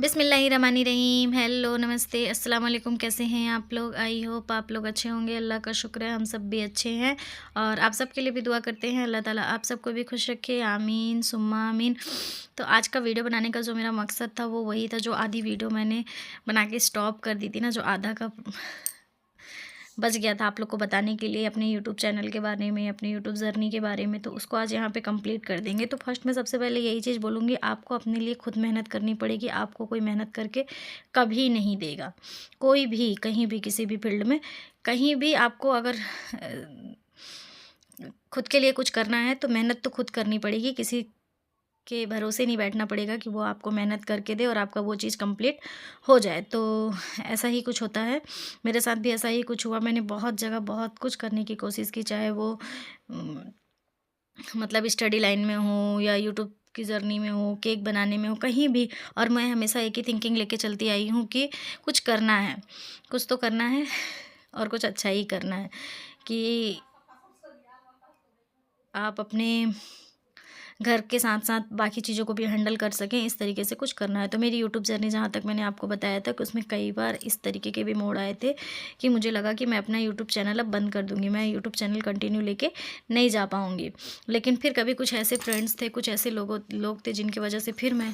बिस्मिल्लाहिर्रहमानिर्रहीम। हेलो, नमस्ते, अस्सलाम वालेकुम। कैसे हैं आप लोग? आई होप आप लोग अच्छे होंगे। अल्लाह का शुक्र है हम सब भी अच्छे हैं और आप सब के लिए भी दुआ करते हैं अल्लाह ताला आप सबको भी खुश रखे, आमीन सुम्मा आमीन। तो आज का वीडियो बनाने का जो मेरा मकसद था वो वही था, जो आधी वीडियो मैंने बना के स्टॉप कर दी थी ना, जो आधा का बच गया था आप लोग को बताने के लिए अपने यूट्यूब चैनल के बारे में, अपने यूट्यूब जर्नी के बारे में, तो उसको आज यहाँ पे कंप्लीट कर देंगे। तो फर्स्ट में सबसे पहले यही चीज़ बोलूँगी, आपको अपने लिए खुद मेहनत करनी पड़ेगी। आपको कोई मेहनत करके कभी नहीं देगा, कोई भी, कहीं भी, किसी भी फील्ड में, कहीं भी आपको अगर खुद के लिए कुछ करना है तो मेहनत तो खुद करनी पड़ेगी। किसी के भरोसे नहीं बैठना पड़ेगा कि वो आपको मेहनत करके दे और आपका वो चीज़ कंप्लीट हो जाए। तो ऐसा ही कुछ होता है, मेरे साथ भी ऐसा ही कुछ हुआ। मैंने बहुत जगह बहुत कुछ करने की कोशिश की, चाहे वो उम, मतलब स्टडी लाइन में हो या यूट्यूब की जर्नी में हो, केक बनाने में हो, कहीं भी। और मैं हमेशा एक ही थिंकिंग लेके चलती आई हूँ कि कुछ करना है, कुछ तो करना है और कुछ अच्छा ही करना है, कि आप अपने घर के साथ-साथ बाकी चीज़ों को भी हैंडल कर सकें, इस तरीके से कुछ करना है। तो मेरी यूट्यूब जर्नी जहाँ तक मैंने आपको बताया था कि उसमें कई बार इस तरीके के भी मोड़ आए थे कि मुझे लगा कि मैं अपना यूट्यूब चैनल अब बंद कर दूँगी, मैं यूट्यूब चैनल कंटिन्यू लेके नहीं जा पाऊँगी। लेकिन फिर कभी कुछ ऐसे फ्रेंड्स थे, कुछ ऐसे लोग थे जिनकी वजह से फिर मैं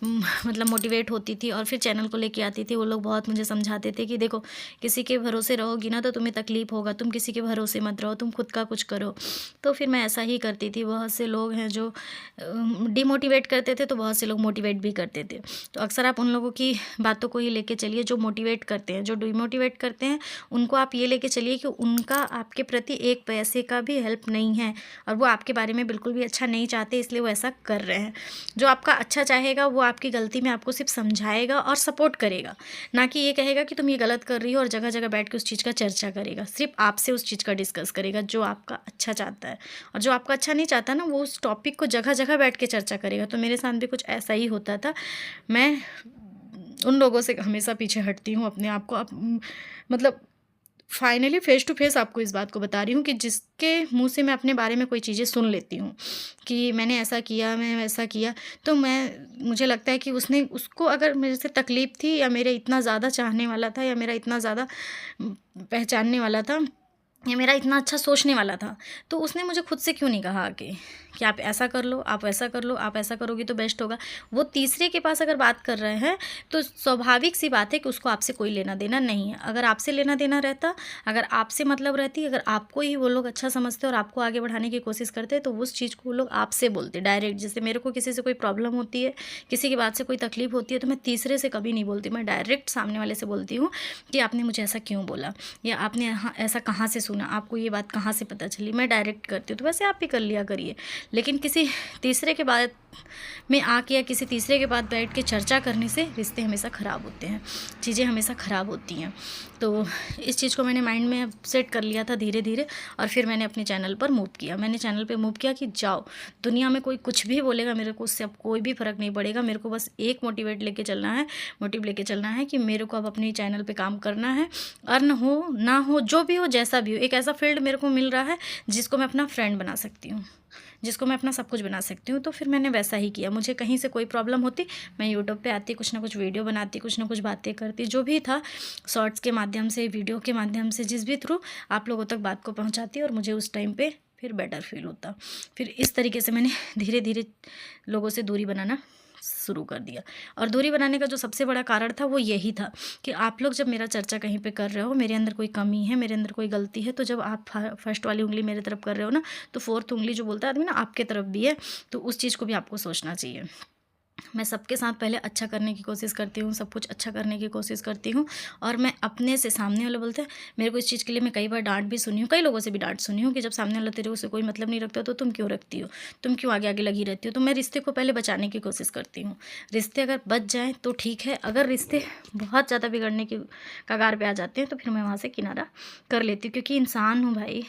मतलब मोटिवेट होती थी और फिर चैनल को लेके आती थी। वो लोग बहुत मुझे समझाते थे कि देखो, किसी के भरोसे रहोगी ना तो तुम्हें तकलीफ़ होगा, तुम किसी के भरोसे मत रहो, तुम खुद का कुछ करो। तो फिर मैं ऐसा ही करती थी। बहुत से लोग हैं जो डिमोटिवेट करते थे, तो बहुत से लोग मोटिवेट भी करते थे। तो अक्सर आप उन लोगों की बातों को ही लेके चलिए जो मोटिवेट करते हैं। जो डिमोटिवेट करते हैं उनको आप ये लेके चलिए कि उनका आपके प्रति एक पैसे का भी हेल्प नहीं है और वो आपके बारे में बिल्कुल भी अच्छा नहीं चाहते, इसलिए वो ऐसा कर रहे हैं। जो आपका अच्छा चाहेगा वो आपकी गलती में आपको सिर्फ समझाएगा और सपोर्ट करेगा, ना कि ये कहेगा कि तुम ये गलत कर रही हो और जगह जगह बैठ के उस चीज़ का चर्चा करेगा। सिर्फ आपसे उस चीज़ का डिस्कस करेगा जो आपका अच्छा चाहता है, और जो आपका अच्छा नहीं चाहता ना, वो उस टॉपिक को जगह जगह बैठ के चर्चा करेगा। तो मेरे साथ भी कुछ ऐसा ही होता था। मैं उन लोगों से हमेशा पीछे हटती हूँ अपने आप को। मतलब फाइनली फेस टू फेस आपको इस बात को बता रही हूँ कि जिसके मुंह से मैं अपने बारे में कोई चीज़ें सुन लेती हूँ कि मैंने ऐसा किया, मैं वैसा किया, तो मुझे लगता है कि उसने, उसको अगर मेरे से तकलीफ़ थी या मेरे इतना ज़्यादा चाहने वाला था या मेरा इतना ज़्यादा पहचानने वाला था या मेरा इतना अच्छा सोचने वाला था, तो उसने मुझे खुद से क्यों नहीं कहा आके कि आप ऐसा कर लो, आप वैसा कर लो, आप ऐसा करोगी तो बेस्ट होगा। वो तीसरे के पास अगर बात कर रहे हैं तो स्वाभाविक सी बात है कि उसको आपसे कोई लेना देना नहीं है। अगर आपसे लेना देना रहता, अगर आपसे मतलब रहती, अगर आपको ही वो लोग अच्छा समझते और आपको आगे बढ़ाने की कोशिश करते, तो उस चीज़ को वो लोग आपसे बोलते डायरेक्ट। जैसे मेरे को किसी से कोई प्रॉब्लम होती है, किसी की बात से कोई तकलीफ होती है, तो मैं तीसरे से कभी नहीं बोलती, मैं डायरेक्ट सामने वाले से बोलती हूँ कि आपने मुझे ऐसा क्यों बोला, या आपने यहाँ ऐसा कहाँ से सुना, आपको ये बात कहाँ से पता चली। मैं डायरेक्ट करती हूँ, तो वैसे आप भी कर लिया करिए। लेकिन किसी तीसरे के बात में आके या किसी तीसरे के बाद बैठ के चर्चा करने से रिश्ते हमेशा ख़राब होते हैं, चीज़ें हमेशा ख़राब होती हैं। तो इस चीज़ को मैंने माइंड में सेट कर लिया था धीरे धीरे, और फिर मैंने अपने चैनल पर मूव किया। मैंने चैनल पे मूव किया कि जाओ, दुनिया में कोई कुछ भी बोलेगा, मेरे को उससे अब कोई भी फ़र्क नहीं पड़ेगा। मेरे को बस एक मोटिव लेके चलना है कि मेरे को अब अपने चैनल पे काम करना है। अर्न हो ना हो, जो भी हो, जैसा भी हो, एक ऐसा फील्ड मेरे को मिल रहा है जिसको मैं अपना फ्रेंड बना सकती हूँ, जिसको मैं अपना सब कुछ बना सकती हूँ। तो फिर मैंने वैसा ही किया। मुझे कहीं से कोई प्रॉब्लम होती, मैं यूट्यूब पे आती, कुछ ना कुछ वीडियो बनाती, कुछ ना कुछ बातें करती, जो भी था, शॉर्ट्स के माध्यम से, वीडियो के माध्यम से, जिस भी थ्रू आप लोगों तक बात को पहुँचाती, और मुझे उस टाइम पे फिर बेटर फील होता। फिर इस तरीके से मैंने धीरे धीरे लोगों से दूरी बनाना शुरू कर दिया। और दूरी बनाने का जो सबसे बड़ा कारण था वो यही था कि आप लोग जब मेरा चर्चा कहीं पे कर रहे हो, मेरे अंदर कोई कमी है, मेरे अंदर कोई गलती है, तो जब आप फर्स्ट वाली उंगली मेरे तरफ कर रहे हो ना, तो फोर्थ उंगली जो बोलता है आदमी ना, आपके तरफ भी है। तो उस चीज़ को भी आपको सोचना चाहिए। मैं सबके साथ पहले अच्छा करने की कोशिश करती हूँ, सब कुछ अच्छा करने की कोशिश करती हूँ। और मैं अपने से, सामने वाला बोलते हैं, मेरे को इस चीज़ के लिए मैं कई बार डांट भी सुनी हूँ, कई लोगों से भी डांट सुनी हूँ कि जब सामने वाला तेरे को से कोई मतलब नहीं रखता तो तुम क्यों रखती हो, तुम क्यों आगे आगे लगी रहती हो। तो मैं रिश्ते को पहले बचाने की कोशिश करती हूँ। रिश्ते अगर बच जाएँ तो ठीक है, अगर रिश्ते बहुत ज़्यादा बिगड़ने की कगार पे आ जाते हैं तो फिर मैं वहाँ से किनारा कर लेती हूँ, क्योंकि इंसान हूँ भाई,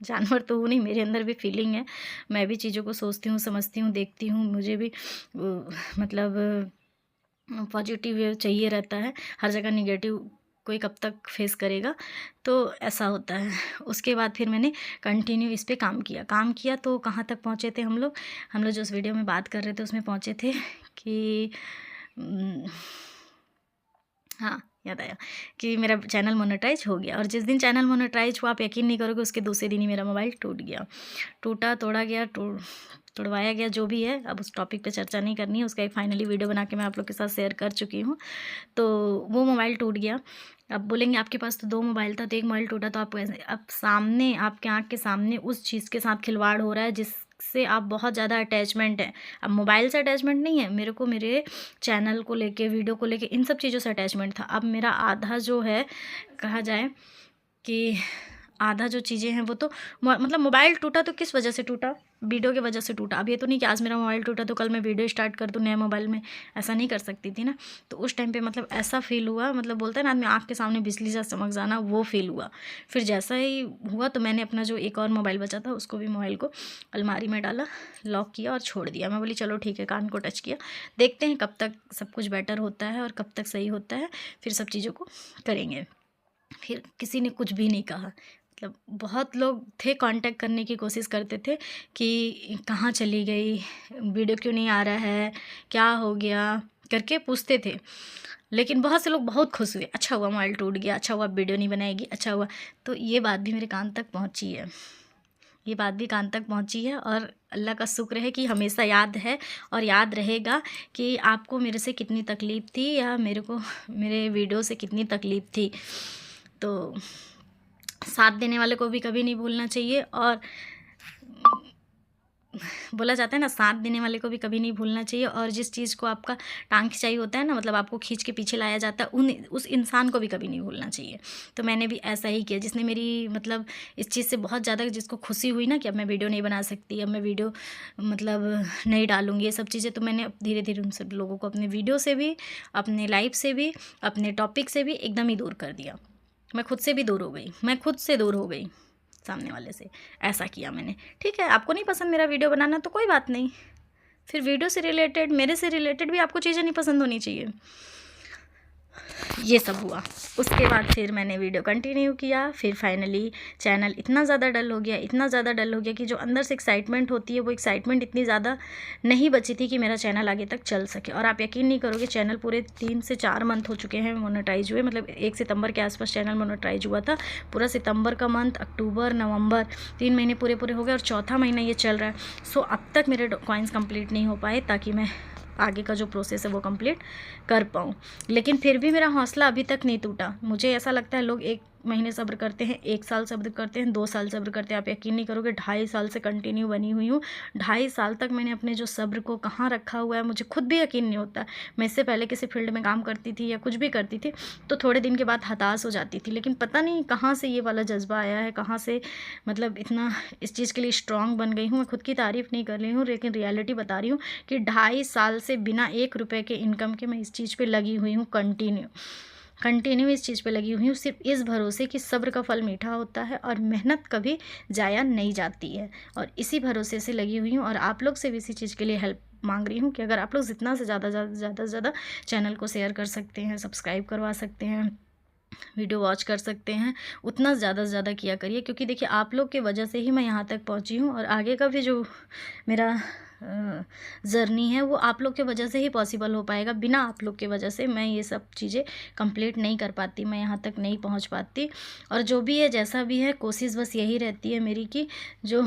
जानवर तो हूँ नहीं, मेरे अंदर भी फीलिंग है। मैं भी चीज़ों को सोचती हूँ, समझती हूँ, देखती हूँ। मुझे भी मतलब पॉजिटिव चाहिए रहता है, हर जगह नेगेटिव कोई कब तक फेस करेगा। तो ऐसा होता है। उसके बाद फिर मैंने कंटिन्यू इस पे काम किया। तो कहाँ तक पहुँचे थे हम लोग जो उस वीडियो में बात कर रहे थे उसमें पहुँचे थे कि हाँ, याद आया कि मेरा चैनल मोनेटाइज हो गया, और जिस दिन चैनल मोनेटाइज हुआ आप यकीन नहीं करोगे, उसके दूसरे दिन ही मेरा मोबाइल टूट गया। टूटा तोड़ा गया, तुड़वाया गया, जो भी है, अब उस टॉपिक पे चर्चा नहीं करनी है। उसका एक फाइनली वीडियो बना के मैं आप लोग के साथ शेयर कर चुकी हूँ। तो वो मोबाइल टूट गया। अब बोलेंगे आपके पास तो 2 मोबाइल था, तो 1 मोबाइल टूटा तो आप कैसे, अब सामने आपके आँख के सामने उस चीज़ के साथ खिलवाड़ हो रहा है जिससे आप बहुत ज़्यादा अटैचमेंट है। अब मोबाइल से अटैचमेंट नहीं है, मेरे को मेरे चैनल को लेके, वीडियो को लेके, इन सब चीज़ों से अटैचमेंट था। अब मेरा आधा जो है, कहा जाए कि आधा जो चीज़ें हैं वो तो मतलब मोबाइल टूटा तो किस वजह से टूटा, वीडियो की वजह से टूटा। अब ये तो नहीं कि आज मेरा मोबाइल टूटा तो कल मैं वीडियो स्टार्ट कर दूँ नए मोबाइल में, ऐसा नहीं कर सकती थी ना। तो उस टाइम पे मतलब ऐसा फील हुआ, मतलब बोलते हैं ना आदमी आँख के सामने बिजली सा चमक जाना, वो फील हुआ। फिर जैसा ही हुआ तो मैंने अपना जो एक और मोबाइल बचा था उसको भी, मोबाइल को अलमारी में डाला, लॉक किया और छोड़ दिया। मैं बोली चलो ठीक है, कान को टच किया, देखते हैं कब तक सब कुछ बेटर होता है और कब तक सही होता है, फिर सब चीज़ों को करेंगे। फिर किसी ने कुछ भी नहीं कहा। मतलब बहुत लोग थे, कांटेक्ट करने की कोशिश करते थे कि कहाँ चली गई, वीडियो क्यों नहीं आ रहा है, क्या हो गया करके पूछते थे। लेकिन बहुत से लोग बहुत खुश हुए, अच्छा हुआ मोबाइल टूट गया, अच्छा हुआ वीडियो नहीं बनाएगी, अच्छा हुआ। तो ये बात भी मेरे कान तक पहुंची है, ये बात भी कान तक पहुंची है, और अल्लाह का शुक्र है कि हमेशा याद है और याद रहेगा कि आपको मेरे से कितनी तकलीफ़ थी, या मेरे को मेरे वीडियो से कितनी तकलीफ़ थी। तो साथ देने वाले को भी कभी नहीं भूलना चाहिए, और बोला जाता है ना, साथ देने वाले को भी कभी नहीं भूलना चाहिए। और जिस चीज़ को आपका टांग खिंचाई होता है ना, मतलब आपको खींच के पीछे लाया जाता है, उस इंसान को भी कभी नहीं भूलना चाहिए। तो मैंने भी ऐसा ही किया, जिसने मेरी मतलब इस चीज़ से बहुत ज़्यादा, जिसको खुशी हुई ना कि अब मैं वीडियो नहीं बना सकती, अब मैं वीडियो मतलब नहीं डालूँगी, ये सब चीज़ें, तो मैंने धीरे धीरे उन सब लोगों को अपने वीडियो से भी, अपने लाइव से भी, अपने टॉपिक से भी एकदम ही दूर कर दिया। मैं खुद से भी दूर हो गई, मैं खुद से दूर हो गई सामने वाले से, ऐसा किया मैंने। ठीक है, आपको नहीं पसंद मेरा वीडियो बनाना तो कोई बात नहीं, फिर वीडियो से रिलेटेड, मेरे से रिलेटेड भी आपको चीज़ें नहीं पसंद होनी चाहिए। ये सब हुआ, उसके बाद फिर मैंने वीडियो कंटिन्यू किया। फिर फाइनली चैनल इतना ज़्यादा डल हो गया, इतना ज़्यादा डल हो गया कि जो अंदर से एक्साइटमेंट होती है, वो एक्साइटमेंट इतनी ज़्यादा नहीं बची थी कि मेरा चैनल आगे तक चल सके। और आप यकीन नहीं करोगे, चैनल पूरे 3 से 4 मंथ हो चुके हैं मोनेटाइज हुए, मतलब 1 सितंबर के आसपास चैनल मोनेटाइज हुआ था। पूरा सितंबर का मंथ, अक्टूबर, नवंबर, 3 महीने पूरे पूरे हो गए, और चौथा महीना ये चल रहा है। सो अब तक मेरे कॉइन्स कंप्लीट नहीं हो पाए, ताकि मैं आगे का जो प्रोसेस है वो कंप्लीट कर पाऊँ। लेकिन फिर भी मेरा हौसला अभी तक नहीं टूटा। मुझे ऐसा लगता है लोग 1 महीने सब्र करते हैं, 1 साल सब्र करते हैं, 2 साल सब्र करते हैं। आप यकीन नहीं करोगे, 2.5 साल से कंटिन्यू बनी हुई हूँ। 2.5 साल तक मैंने अपने जो सब्र को कहाँ रखा हुआ है, मुझे खुद भी यकीन नहीं होता। मैं इससे पहले किसी फील्ड में काम करती थी या कुछ भी करती थी, तो थोड़े दिन के बाद हताश हो जाती थी। लेकिन पता नहीं कहाँ से ये वाला जज्बा आया है, कहाँ से मतलब इतना इस चीज़ के लिए स्ट्रॉन्ग बन गई हूँ। मैं खुद की तारीफ़ नहीं कर रही हूँ, लेकिन रियलिटी बता रही हूँ कि 2.5 साल से बिना 1 रुपये के इनकम के मैं इस चीज़ पे लगी हुई हूँ, कंटिन्यू इस चीज़ पे लगी हुई हूँ, सिर्फ इस भरोसे कि सब्र का फल मीठा होता है और मेहनत कभी जाया नहीं जाती है। और इसी भरोसे से लगी हुई हूँ, और आप लोग से भी इसी चीज़ के लिए हेल्प मांग रही हूँ कि अगर आप लोग जितना से ज़्यादा चैनल को शेयर कर सकते हैं, सब्सक्राइब करवा सकते हैं, वीडियो वॉच कर सकते हैं, उतना ज़्यादा से ज़्यादा किया करिए। क्योंकि देखिए, आप लोग की वजह से ही मैं यहाँ तक पहुँची हूँ, और आगे का भी जो मेरा जर्नी है वो आप लोग के वजह से ही पॉसिबल हो पाएगा। बिना आप लोग के वजह से मैं ये सब चीज़ें कंप्लीट नहीं कर पाती, मैं यहाँ तक नहीं पहुँच पाती। और जो भी है, जैसा भी है, कोशिश बस यही रहती है मेरी कि जो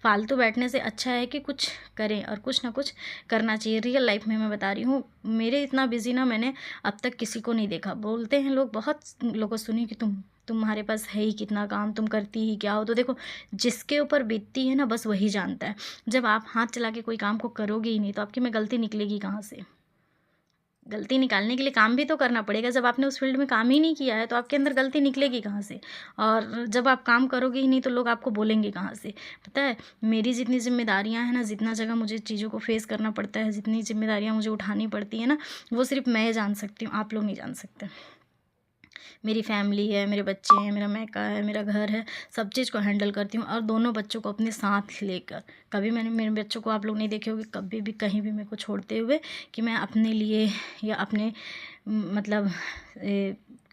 फालतू बैठने से अच्छा है कि कुछ करें, और कुछ ना कुछ करना चाहिए। रियल लाइफ में मैं बता रही हूँ, मेरे इतना बिजी ना मैंने अब तक किसी को नहीं देखा। बोलते हैं लोग, बहुत लोगों सुनी कि तुम्हारे पास है ही कितना काम, तुम करती ही क्या हो। तो देखो, जिसके ऊपर बीतती है ना, बस वही जानता है। जब आप हाथ चला के कोई काम को करोगे ही नहीं, तो आपकी में गलती निकलेगी कहाँ से? गलती निकालने के लिए काम भी तो करना पड़ेगा। जब आपने उस फील्ड में काम ही नहीं किया है, तो आपके अंदर गलती निकलेगी कहाँ से? और जब आप काम करोगे ही नहीं, तो लोग आपको बोलेंगे कहाँ से? पता है, मेरी जितनी ज़िम्मेदारियाँ हैं ना, जितना जगह मुझे चीज़ों को फेस करना पड़ता है, जितनी ज़िम्मेदारियाँ मुझे उठानी पड़ती है ना, वो सिर्फ मैं जान सकती हूँ, आप लोग नहीं जान सकते। मेरी फैमिली है, मेरे बच्चे हैं, मेरा मैका है, मेरा घर है, सब चीज़ को हैंडल करती हूँ, और दोनों बच्चों को अपने साथ लेकर। कभी मैंने मेरे बच्चों को आप लोग नहीं देखे होंगे कभी भी कहीं भी मेरे को छोड़ते हुए कि मैं अपने लिए या अपने मतलब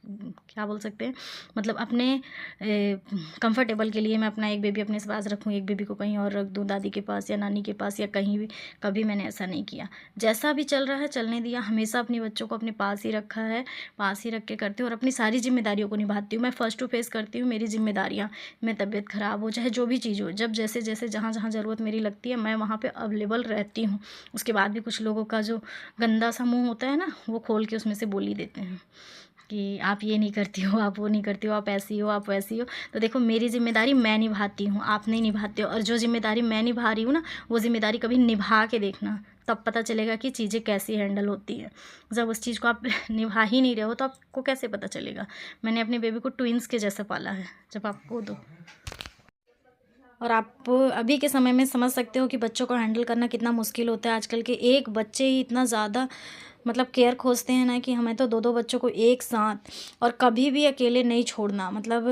क्या बोल सकते हैं, मतलब अपने कंफर्टेबल के लिए मैं अपना एक बेबी अपने पास रखूँ, एक बेबी को कहीं और रख दूँ, दादी के पास या नानी के पास या कहीं भी, कभी मैंने ऐसा नहीं किया। जैसा भी चल रहा है चलने दिया, हमेशा अपने बच्चों को अपने पास ही रखा है, पास ही रख के करती हूँ और अपनी सारी जिम्मेदारियों को निभाती हूँ। मैं फ़ेस टू फेस करती हूँ मेरी जिम्मेदारियाँ, मैं तबीयत ख़राब हो चाहे जो भी चीज़ हो, जब जैसे जैसे जहाँ जहाँ ज़रूरत मेरी लगती है मैं वहाँ पे अवेलेबल रहती हूँ। उसके बाद भी कुछ लोगों का जो गंदा सा मुँह होता है ना, वो खोल के उसमें से बोल ही देते हैं कि आप ये नहीं करती हो, आप वो नहीं करती हो, आप ऐसी हो, आप वैसी हो। तो देखो मेरी ज़िम्मेदारी मैं निभाती हूँ, आप नहीं निभाते हो, और जो ज़िम्मेदारी मैं निभा रही हूँ ना, वो ज़िम्मेदारी कभी निभा के देखना, तब पता चलेगा कि चीज़ें कैसी हैंडल होती हैं। जब उस चीज़ को आप निभा ही नहीं रहे हो तो आपको कैसे पता चलेगा। मैंने अपने बेबी को ट्विन्स के जैसा पाला है, जब आपको दो, और आप अभी के समय में समझ सकते हो कि बच्चों को हैंडल करना कितना मुश्किल होता है। आजकल के एक बच्चे ही इतना ज़्यादा मतलब केयर खोजते हैं ना, कि हमें तो 2-2 बच्चों को एक साथ और कभी भी अकेले नहीं छोड़ना, मतलब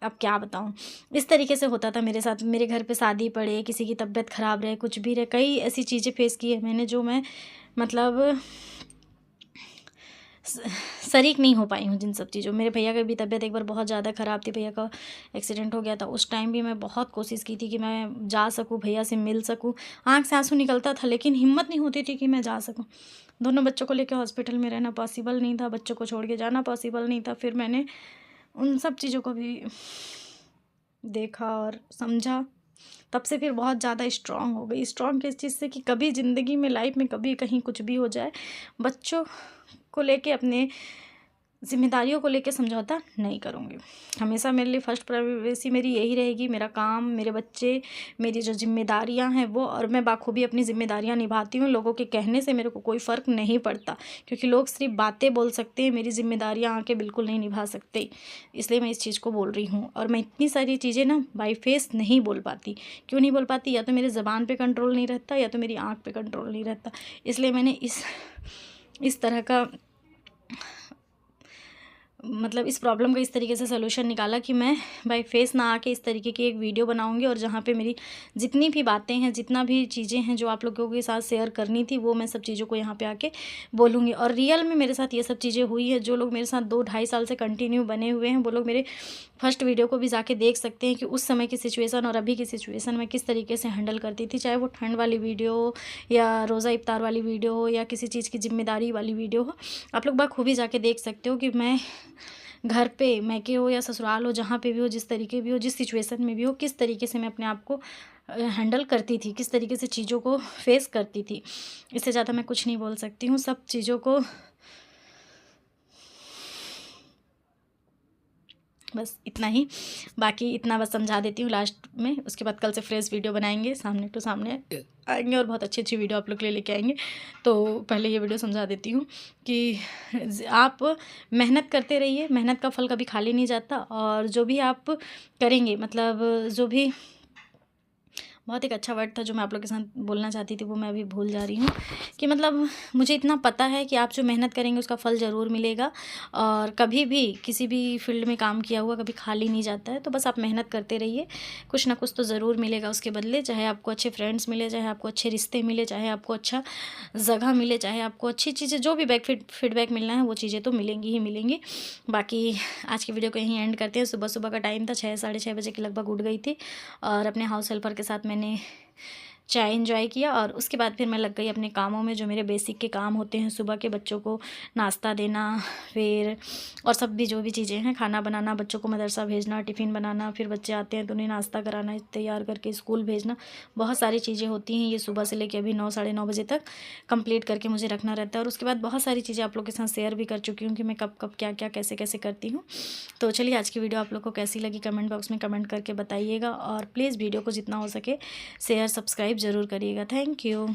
अब क्या बताऊँ। इस तरीके से होता था मेरे साथ, मेरे घर पे शादी पड़े, किसी की तबीयत ख़राब रहे, कुछ भी रहे, कई ऐसी चीज़ें फ़ेस की है मैंने जो मैं मतलब शरीक नहीं हो पाई हूँ जिन सब चीज़ों। मेरे भैया की भी तबीयत एक बार बहुत ज़्यादा ख़राब थी, भैया का एक्सीडेंट हो गया था। उस टाइम भी मैं बहुत कोशिश की थी कि मैं जा सकूँ, भैया से मिल सकूँ। आँख से आँसू निकलता था लेकिन हिम्मत नहीं होती थी कि मैं जा सकूँ। दोनों बच्चों को लेकर हॉस्पिटल में रहना पॉसिबल नहीं था, बच्चों को छोड़ के जाना पॉसिबल नहीं था। फिर मैंने उन सब चीज़ों को भी देखा और समझा, तब से फिर बहुत ज़्यादा स्ट्रॉन्ग हो गई। स्ट्रॉन्ग किस चीज़ से, कि कभी ज़िंदगी में, लाइफ में कभी कहीं कुछ भी हो जाए, बच्चों को लेके, अपने ज़िम्मेदारियों को लेके समझौता नहीं करूँगी। हमेशा मेरे लिए फर्स्ट प्राइवेसी मेरी यही रहेगी, मेरा काम, मेरे बच्चे, मेरी जो ज़िम्मेदारियाँ हैं वो, और मैं बाखूबी अपनी ज़िम्मेदारियाँ निभाती हूँ। लोगों के कहने से मेरे को कोई फ़र्क नहीं पड़ता, क्योंकि लोग सिर्फ बातें बोल सकते हैं, मेरी ज़िम्मेदारियाँ आके बिल्कुल नहीं निभा सकते। इसलिए मैं इस चीज़ को बोल रही हूँ, और मैं इतनी सारी चीज़ें ना बाई फेस नहीं बोल पाती। क्यों नहीं बोल पाती? या तो मेरे ज़बान पे कंट्रोल नहीं रहता, या तो मेरी आँख पे कंट्रोल नहीं रहता। इसलिए मैंने इस तरह का मतलब इस प्रॉब्लम का इस तरीके से सलूशन निकाला कि मैं बाय फेस ना आके इस तरीके की एक वीडियो बनाऊंगी, और जहाँ पे मेरी जितनी भी बातें हैं, जितना भी चीज़ें हैं जो आप लोगों के साथ शेयर करनी थी, वो मैं सब चीज़ों को यहाँ पे आके बोलूँगी। और रियल में मेरे साथ ये सब चीज़ें हुई है। जो लोग मेरे साथ 2-2.5 साल से कंटिन्यू बने हुए हैं, वो लोग मेरे फर्स्ट वीडियो को भी जाके देख सकते हैं कि उस समय की सिचुएशन और अभी की सिचुएशन में किस तरीके से हैंडल करती थी। चाहे वो ठंड वाली वीडियो हो, या रोज़ा इफ्तार वाली वीडियो हो, या किसी चीज़ की जिम्मेदारी वाली वीडियो हो, आप लोग बखूबी जाके देख सकते हो कि मैं घर पे, मायके हो या ससुराल हो, जहाँ पे भी हो, जिस तरीके भी हो, जिस सिचुएशन में भी हो, किस तरीके से मैं अपने आप को हैंडल करती थी, किस तरीके से चीज़ों को फेस करती थी। इससे ज़्यादा मैं कुछ नहीं बोल सकती हूँ। सब चीज़ों को बस इतना ही, बाकी इतना बस समझा देती हूँ लास्ट में। उसके बाद कल से फ्रेश वीडियो बनाएंगे, सामने टू सामने आएंगे, और बहुत अच्छी अच्छी वीडियो आप लोग के लिए लेके आएंगे। तो पहले ये वीडियो समझा देती हूँ कि आप मेहनत करते रहिए, मेहनत का फल कभी खाली नहीं जाता। और जो भी आप करेंगे, मतलब जो भी, बहुत एक अच्छा वर्ड था जो मैं आप लोग के साथ बोलना चाहती थी, वो मैं अभी भूल जा रही हूँ, कि मतलब मुझे इतना पता है कि आप जो मेहनत करेंगे उसका फल ज़रूर मिलेगा। और कभी भी किसी भी फील्ड में काम किया हुआ कभी खाली नहीं जाता है। तो बस आप मेहनत करते रहिए, कुछ ना कुछ तो ज़रूर मिलेगा उसके बदले। चाहे आपको अच्छे फ्रेंड्स मिले, चाहे आपको अच्छे रिश्ते मिले, चाहे आपको अच्छा जगह मिले, चाहे आपको अच्छी चीज़ें, जो भी फीडबैक मिलना है वो चीज़ें तो मिलेंगी ही मिलेंगी। बाकी आज की वीडियो को यहीं एंड करते हैं। सुबह सुबह का टाइम था, 6-6:30 बजे के लगभग उठ गई थी, और अपने हाउस हेल्पर के साथ मैंने चाय एंजॉय किया। और उसके बाद फिर मैं लग गई अपने कामों में, जो मेरे बेसिक के काम होते हैं। सुबह के बच्चों को नाश्ता देना, फिर और सब भी जो भी चीज़ें हैं, खाना बनाना, बच्चों को मदरसा भेजना, टिफ़िन बनाना, फिर बच्चे आते हैं तो उन्हें नाश्ता कराना, तैयार करके स्कूल भेजना। बहुत सारी चीज़ें होती हैं। ये सुबह से लेकर अभी 9-9:30 बजे तक कंप्लीट करके मुझे रखना रहता है। और उसके बाद बहुत सारी चीज़ें आप लोग के साथ शेयर भी कर चुकी हूँ कि मैं कब कब क्या क्या कैसे कैसे करती हूँ। तो चलिए, आज की वीडियो आप लोग को कैसी लगी कमेंट बॉक्स में कमेंट करके बताइएगा, और प्लीज़ वीडियो को जितना हो सके शेयर सब्सक्राइब ज़रूर करिएगा। Thank you.